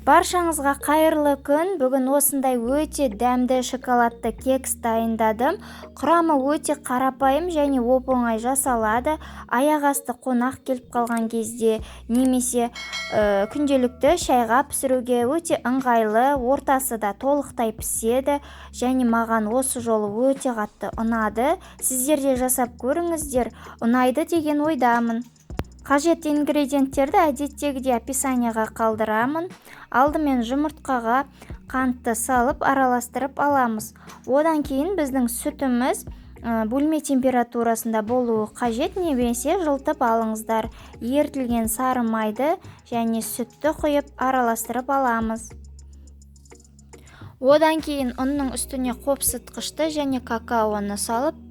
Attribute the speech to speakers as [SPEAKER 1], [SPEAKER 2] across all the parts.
[SPEAKER 1] Баршаңызға қайырлы күн. Бүгін осындай өте дәмді шоколадты кекс дайындадым. Құрамы өте қарапайым және оп-оңай жасалады. Аяқ асты қонақ келіп қалған кезде немесе күнделікті шайға пісіруге өте ыңғайлы. Ортасы да толықтай піседі және маған осы жолы өте қатты ұнады. Сіздер де жасап көріңіздер, ұнайды деген ойдамын. Қажетті ингредиенттерді әдеттегідей описанияға қалдырамын. Алдымен жұмыртқаға қантты салып араластырып аламыз. Одан кейін біздің сүтіміз бөлме температурасында болуы қажет, немесе жылытып алыңыздар. Ерітілген сары майды және сүтті құйып араластырып аламыз. Одан кейін ұнның үстіне қопсытқышты және какаоны салып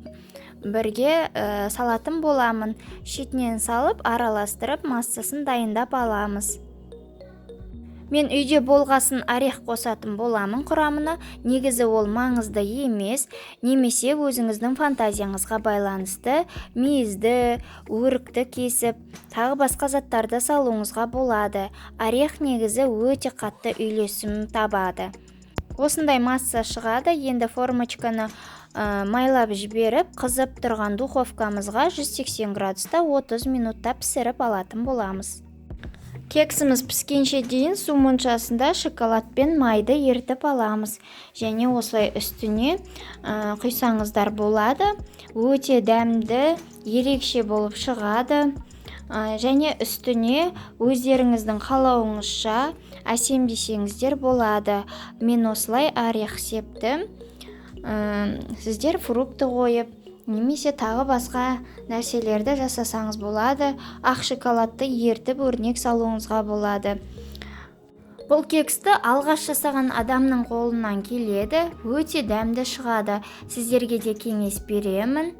[SPEAKER 1] бірге салатын боламын. Шетінен салып араластырып массасын дайындап аламыз. Мен үйде болғасын орех қосатын боламын құрамына. Негізі ол маңызды емес, немесе өзіңіздің фантазияңызға байланысты мейізді, өрікті кесіп, тағы басқа заттарды салуыңызға болады. Орех негізі өте қатты үйлесім табады. Осындай масса шығады. Енді формочканы майлап жіберіп, қызып тұрған духовкамызға 180 градуста 30 минутта пісіріп алатын боламыз. Кексіміз піскенше дейін су моншасында шоколад пен майды ерітіп аламыз. Және осылай үстіне құйсаңыздар болады. Өте дәмді, ерекше болып шығады. Және үстіне өздеріңіздің қалауыңызша әсемдесеңіздер болады. Мен осылай орех септім. Сіздер фрукты қойып, немесе тағы басқа нәрселерді жасасаңыз болады. Ақ шоколадты ертіп өрнек салуыңызға болады. Бұл кексті алғаш жасаған адамның қолынан келеді. Өте дәмді шығады. Сіздерге де кеңес беремін.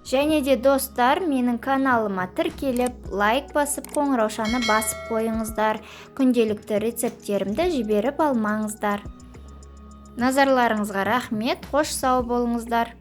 [SPEAKER 1] Және де достар, менің каналыма тіркеліп, лайк басып, қоңыраушаны басып қойыңыздар. Күнделікті рецепттерімді жіберіп алмаңыздар. Назарларыңызға рахмет, қош сау болыңыздар.